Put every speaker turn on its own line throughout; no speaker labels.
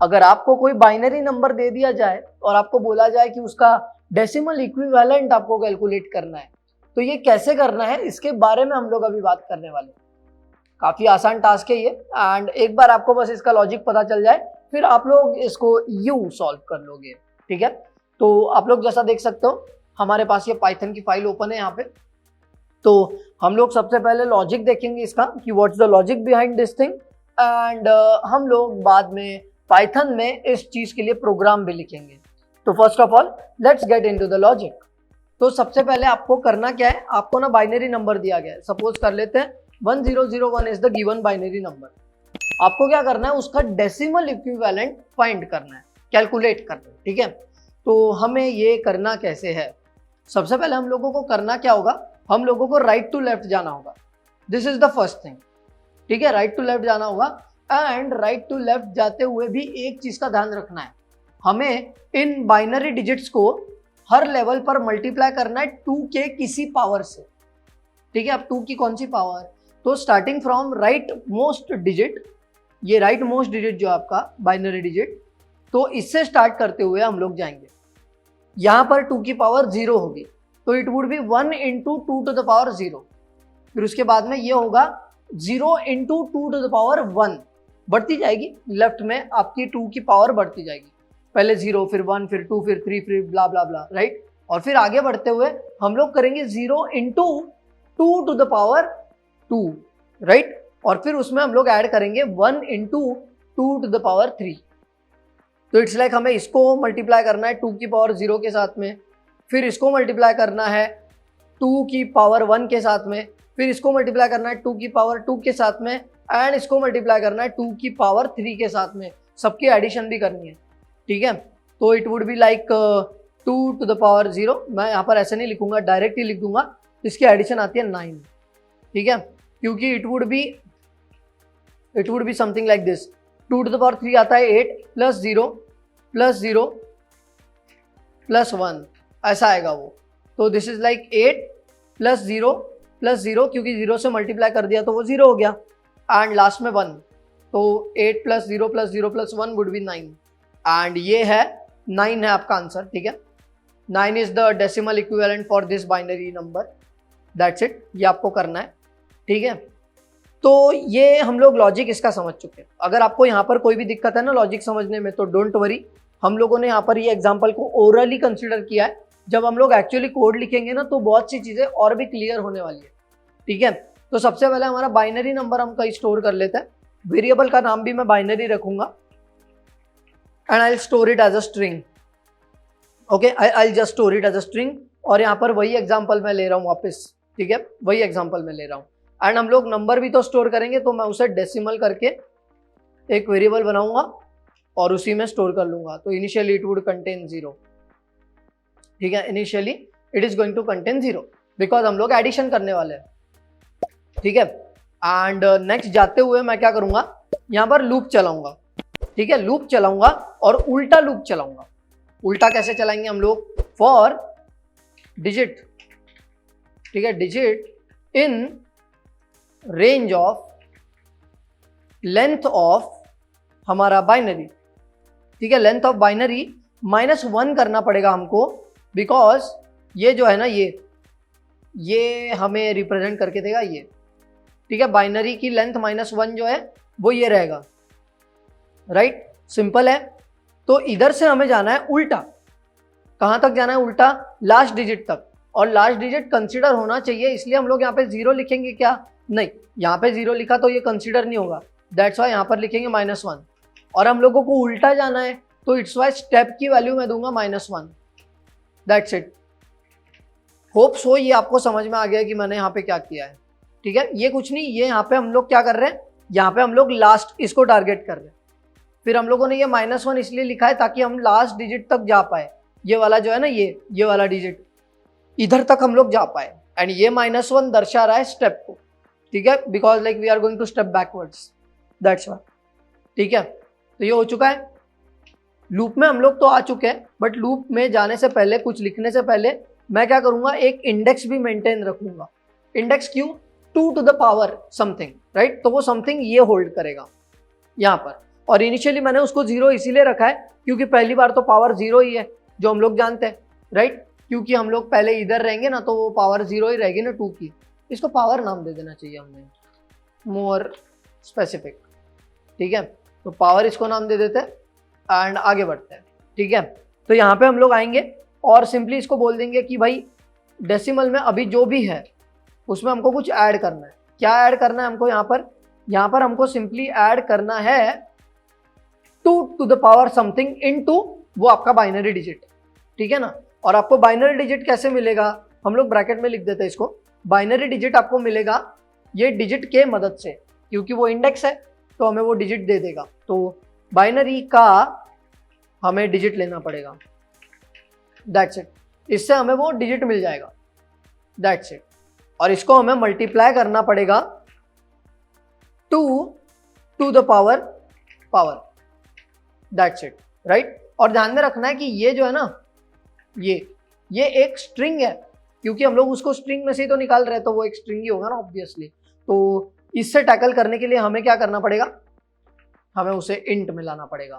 अगर आपको कोई बाइनरी नंबर दे दिया जाए और आपको बोला जाए कि उसका डेसिमल इक्विवेलेंट आपको कैलकुलेट करना है, तो ये कैसे करना है इसके बारे में हम लोग अभी बात करने वाले हैं। काफी आसान टास्क है ये, एंड एक बार आपको बस इसका लॉजिक पता चल जाए फिर आप लोग इसको यू सॉल्व कर लोगे। ठीक है, तो आप लोग जैसा देख सकते हो हमारे पास ये पाइथन की फाइल ओपन है यहाँ पे। तो हम लोग सबसे पहले लॉजिक देखेंगे इसका कि what's the logic behind this thing, and हम लोग बाद में पाइथन में इस चीज के लिए प्रोग्राम भी लिखेंगे। तो first of all let's get into the logic. तो सबसे पहले आपको करना क्या है, आपको ना बाइनरी नंबर दिया गया है, सपोज कर लेते हैं 1001 is the given binary number. आपको क्या करना है, उसका डेसिमल इक्विवेलेंट फाइंड करना है, कैलकुलेट करना है। ठीक है, तो हमें ये करना कैसे है, सबसे पहले हम लोगों को करना क्या होगा, हम लोगों को राइट टू लेफ्ट जाना होगा। This is the first thing. ठीक है, राइट टू लेफ्ट जाना होगा, एंड राइट टू लेफ्ट जाते हुए भी एक चीज का ध्यान रखना है, हमें इन बाइनरी डिजिट्स को हर लेवल पर मल्टीप्लाई करना है 2 के किसी पावर से। ठीक है, अब 2 की कौन सी पावर, तो starting from right most digit, ये राइट मोस्ट डिजिट जो आपका बाइनरी डिजिट, तो इससे स्टार्ट करते हुए हम लोग जाएंगे। यहां पर 2 की पावर 0 होगी, तो it would be 1 into 2 to the power 0। फिर उसके बाद में ये होगा 0 इंटू 2 टू द पावर 1, बढ़ती जाएगी लेफ्ट में आपकी 2 की पावर बढ़ती जाएगी, पहले 0 फिर 1 फिर 2 फिर 3 फिर ब्ला ब्ला ब्ला, राइट। और फिर आगे बढ़ते हुए हम लोग करेंगे 0 into 2 to the power 2, right. और फिर उसमें हम लोग ऐड करेंगे 1 इंटू 2 टू द पावर 3। तो इट्स लाइक हमें इसको मल्टीप्लाई करना है 2 की पावर 0 के साथ में, फिर इसको मल्टीप्लाई करना है 2 की पावर 1 के साथ में, फिर इसको मल्टीप्लाई करना है 2 की पावर 2 के साथ में, एंड इसको मल्टीप्लाई करना है 2 की पावर 3 के साथ में, सबकी एडिशन भी करनी है। ठीक है, तो it would be like 2 to the power 0, मैं यहाँ पर ऐसे नहीं लिखूंगा, डायरेक्ट ही लिख दूंगा, इसकी एडिशन आती है 9। ठीक है, क्योंकि it would be something like this, 2 to the power 3 आता है 8 प्लस 0 प्लस 0 प्लस 1, ऐसा आएगा वो। तो this is like 8 plus 0 plus 0, क्योंकि 0 से मल्टीप्लाई कर दिया तो वो 0 हो गया, एंड लास्ट में 1, तो 8 plus 0 plus 0 plus 1 would be 9, and ये है 9 है आपका आंसर। ठीक है, 9 is the decimal equivalent for this binary number, that's it, ये आपको करना है। ठीक है, तो ये हम लोग लॉजिक इसका समझ चुके हैं। अगर आपको यहाँ पर कोई भी दिक्कत है ना लॉजिक समझने में, तो डोंट वरी, हम लोगों ने यहाँ पर ये एग्जाम्पल को ओरली कंसिडर किया है, जब हम लोग एक्चुअली कोड लिखेंगे ना तो बहुत सी चीजें और भी क्लियर होने वाली है। ठीक है, तो सबसे पहले हमारा बाइनरी नंबर हम कहीं स्टोर कर लेते हैं, वेरिएबल का नाम भी मैं बाइनरी रखूंगा, and I store it as a string. Okay, I just store it as a string, और यहाँ पर वही एग्जाम्पल मैं ले रहा हूँ वापस। ठीक है, वही एग्जाम्पल मैं ले रहा हूँ, एंड हम लोग नंबर भी तो स्टोर करेंगे, तो मैं उसे डेसिमल करके एक वेरिएबल बनाऊंगा और उसी में स्टोर कर लूंगा। तो इनिशियली इट वुड कंटेन 0। ठीक है, initially it is going to contain 0 because हम लोग एडिशन करने वाले हैं। ठीक है, एंड नेक्स्ट जाते हुए मैं क्या करूंगा, यहाँ पर लूप चलाऊंगा। ठीक है, लूप चलाऊंगा और उल्टा लूप चलाऊंगा। उल्टा कैसे चलाएंगे हम लोग, फॉर डिजिट, ठीक है, digit in range of length of हमारा बाइनरी। ठीक है, लेंथ ऑफ बाइनरी -1 करना पड़ेगा हमको, बिकॉज ये जो है ना ये हमें रिप्रेजेंट करके देगा ये। ठीक है, बाइनरी की लेंथ -1 जो है वो ये रहेगा, राइट, सिंपल है। तो इधर से हमें जाना है उल्टा, कहां तक जाना है, उल्टा लास्ट डिजिट तक, और लास्ट डिजिट कंसीडर होना चाहिए, इसलिए हम लोग यहाँ पे 0 लिखेंगे क्या, नहीं, यहाँ पे 0 लिखा तो ये कंसीडर नहीं होगा, दैट्स वाई यहाँ पर लिखेंगे -1। और हम लोगों को उल्टा जाना है, तो इट्स वाई स्टेप की वैल्यू मैं दूंगा -1, दैट्स इट। होप सो ये आपको समझ में आ गया कि मैंने यहाँ पे क्या किया है। ठीक है, ये कुछ नहीं, ये यहाँ पे हम लोग क्या कर रहे हैं, यहाँ पे हम लोग लास्ट इसको टारगेट कर रहे हैं। फिर हम लोगों ने ये -1 इसलिए लिखा है ताकि हम लास्ट डिजिट तक जा पाए, ये वाला जो है ना ये वाला डिजिट इधर तक हम लोग जा पाए, एंड ये -1 दर्शा रहा है स्टेप को। ठीक है, because like we are going to step backwards, that's why. ठीक है, तो ये हो चुका है। लूप में हम लोग तो आ चुके हैं, बट लूप में जाने से पहले, कुछ लिखने से पहले मैं क्या करूंगा, एक इंडेक्स भी मेंटेन रखूंगा। इंडेक्स क्यों, 2 to the power something, right. तो वो समथिंग ये होल्ड करेगा यहाँ पर, और इनिशियली मैंने उसको 0 इसीलिए रखा है क्योंकि पहली बार तो पावर 0 ही है, जो हम लोग जानते हैं, राइट। क्योंकि हम लोग पहले इधर रहेंगे ना, तो वो पावर 0 ही रहेगी ना 2 की। इसको पावर नाम दे देना चाहिए हमने, मोर स्पेसिफिक, ठीक है। तो पावर इसको नाम दे देते हैं एंड आगे बढ़ते हैं, ठीक है। तो यहाँ पे हम लोग आएंगे और सिंपली इसको बोल देंगे कि भाई डेसिमल में अभी जो भी है उसमें हमको कुछ ऐड करना है। क्या ऐड करना है हमको यहाँ पर हमको सिंपली ऐड करना है 2 to the power something into वो आपका बाइनरी डिजिट, ठीक है ना। और आपको बाइनरी डिजिट कैसे मिलेगा, हम लोग ब्रैकेट में लिख देते हैं इसको। बाइनरी डिजिट आपको मिलेगा ये डिजिट के मदद से, क्योंकि वो इंडेक्स है तो हमें वो डिजिट दे देगा। तो बाइनरी का हमें डिजिट लेना पड़ेगा, दैट्स इट। इससे हमें वो डिजिट मिल जाएगा, दैट्स इट। और इसको हमें मल्टीप्लाई करना पड़ेगा 2 to the power, that's it, right. और ध्यान में रखना है कि ये जो है ना, ये एक स्ट्रिंग है, क्योंकि हम लोग उसको स्ट्रिंग में से ही तो निकाल रहे हैं, तो वो एक स्ट्रिंग ही होगा ना ऑब्वियसली। तो इससे टैकल करने के लिए हमें क्या करना पड़ेगा, हमें उसे इंट में लाना पड़ेगा।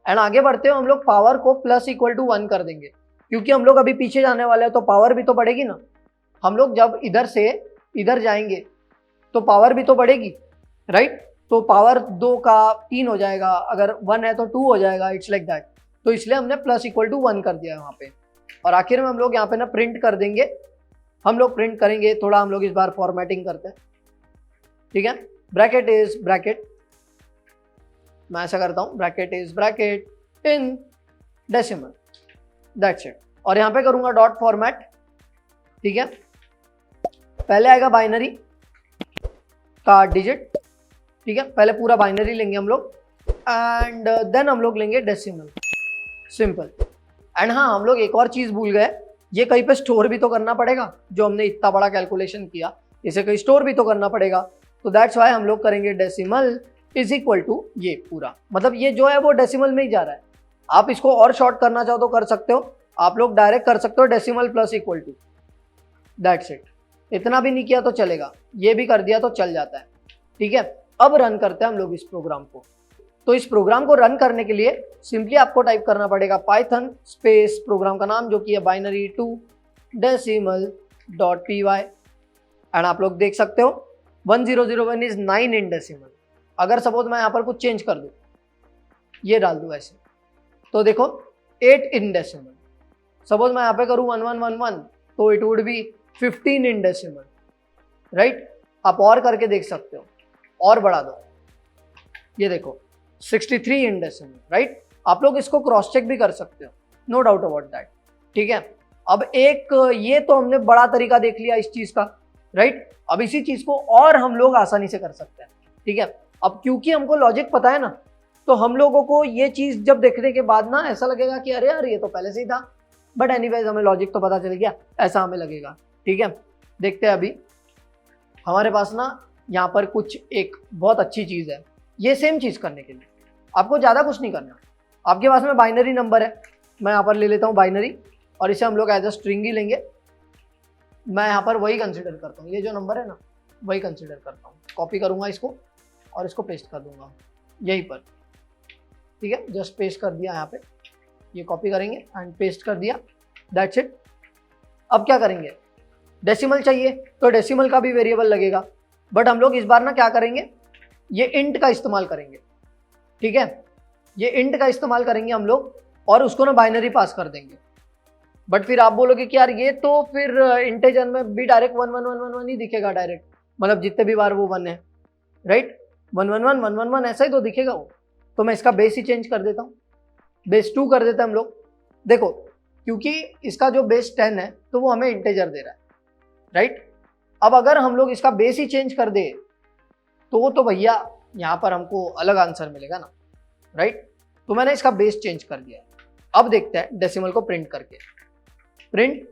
एंड आगे बढ़ते हुए हम लोग पावर को प्लस इक्वल टू 1 कर देंगे, क्योंकि हम लोग अभी पीछे जाने वाले हैं तो पावर भी तो बढ़ेगी ना। हम लोग जब इधर से इधर जाएंगे तो पावर भी तो बढ़ेगी, राइट। तो पावर 2 का 3 हो जाएगा, अगर 1 है तो 2 हो जाएगा, इट्स लाइक दैट। तो इसलिए हमने प्लस इक्वल टू 1 कर दिया है वहाँ पे। और आखिर में हम लोग यहाँ पे ना प्रिंट कर देंगे, हम लोग प्रिंट करेंगे, थोड़ा हम लोग इस बार फॉर्मेटिंग करते हैं, ठीक है। ब्रैकेट इज ब्रैकेट, मैं ऐसा करता हूँ, bracket is bracket in decimal, that's it. और यहाँ पे करूँगा डॉट फॉर्मेट, ठीक है। पहले आएगा बाइनरी का डिजिट, ठीक है। पहले पूरा बाइनरी लेंगे हम लोग एंड देन हम लोग लेंगे डेसिमल, सिंपल। एंड हाँ, हम लोग एक और चीज भूल गए, ये कहीं पे स्टोर भी तो करना पड़ेगा। जो हमने इतना बड़ा कैलकुलेशन किया, इसे कहीं स्टोर भी तो करना पड़ेगा। तो दैट्स वाई हम लोग करेंगे डेसिमल इज इक्वल टू ये पूरा, मतलब ये जो है वो डेसिमल में ही जा रहा है। आप इसको और शॉर्ट करना चाहो तो कर सकते हो, आप लोग डायरेक्ट कर सकते हो decimal plus equal to, that's it. इतना भी नहीं किया तो चलेगा, ये भी कर दिया तो चल जाता है, ठीक है। अब रन करते हैं हम लोग इस प्रोग्राम को। तो इस प्रोग्राम को रन करने के लिए सिंपली आपको टाइप करना पड़ेगा पाइथन स्पेस प्रोग्राम का नाम जो कि है binary to decimal dot P Y. And आप लोग देख सकते हो 1001 इज 9 इन डेसिमल। अगर सपोज मैं यहाँ पर कुछ चेंज कर दूँ, ये डाल दूँ ऐसे, तो देखो 8 इन डेसिमल। सपोज मैं यहाँ पे करूँ 1111 तो it would B 15 in decimal, right. आप और करके देख सकते हो, और बढ़ा दो, ये देखो 63 इन डेसिमल, राइट। आप लोग इसको क्रॉस चेक भी कर सकते हो, नो डाउट अबाउट दैट, ठीक है। अब एक ये तो हमने बड़ा तरीका देख लिया इस चीज का, राइट। अब इसी चीज को और हम लोग आसानी से कर सकते हैं, ठीक है। अब क्योंकि हमको लॉजिक पता है ना, तो हम लोगों को ये चीज जब देखने के बाद ना ऐसा लगेगा कि अरे यार ये तो पहले से ही था, बट एनीवेज हमें लॉजिक तो पता चल गया, ऐसा हमें लगेगा, ठीक है। देखते हैं अभी हमारे पास ना यहाँ पर कुछ एक बहुत अच्छी चीज है। ये सेम चीज करने के लिए आपको ज्यादा कुछ नहीं करना। आपके पास में बाइनरी नंबर है, मैं यहाँ पर ले लेता हूँ बाइनरी, और इसे हम लोग एज अ स्ट्रिंग ही लेंगे। मैं यहाँ पर वही कंसिडर करता हूँ, ये जो नंबर है ना वही कंसिडर करता हूँ। कॉपी करूँगा इसको और इसको पेस्ट कर दूंगा यहीं पर, ठीक है। जस्ट पेस्ट कर दिया यहाँ पे, ये कॉपी करेंगे एंड पेस्ट कर दिया, दैट्स इट। अब क्या करेंगे, डेसिमल चाहिए तो डेसिमल का भी वेरिएबल लगेगा, बट हम लोग इस बार ना क्या करेंगे, ये इंट का इस्तेमाल करेंगे, ठीक है। ये इंट का इस्तेमाल करेंगे हम लोग और उसको ना बाइनरी पास कर देंगे। बट फिर आप बोलोगे कि यार ये तो फिर इंटेजर में भी डायरेक्ट 1111 ही दिखेगा डायरेक्ट, मतलब जितने भी बार वो 1 है, राइट। 111 ऐसा ही तो दिखेगा वो। तो मैं इसका बेस ही चेंज कर देता हूँ, बेस 2 कर देते हैं हम लोग। देखो क्योंकि इसका जो बेस 10 है तो वो हमें इंटेजर दे रहा है, राइट। अब अगर हम लोग इसका बेस ही चेंज कर दे तो भैया यहाँ पर हमको अलग आंसर मिलेगा ना, राइट। तो मैंने इसका बेस चेंज कर दिया। अब देखते हैं डेसिमल को प्रिंट करके। प्रिंट,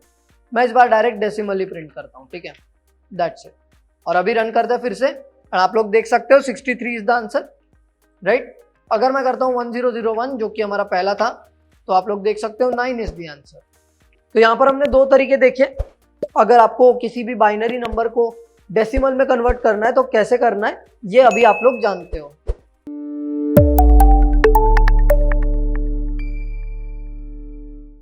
मैं इस बार डायरेक्ट डेसिमल ही प्रिंट करता हूँ, ठीक है, दैट्स इट। और अभी रन करते हैं फिर से, और आप लोग देख सकते हो 63 इज द आंसर, राइट। अगर मैं करता हूँ 1001 जो कि हमारा पहला था, तो आप लोग देख सकते हो 9 इज द आंसर। तो यहाँ पर हमने 2 तरीके देखे। अगर आपको किसी भी बाइनरी नंबर को डेसिमल में कन्वर्ट करना है तो कैसे करना है ये अभी आप लोग जानते हो।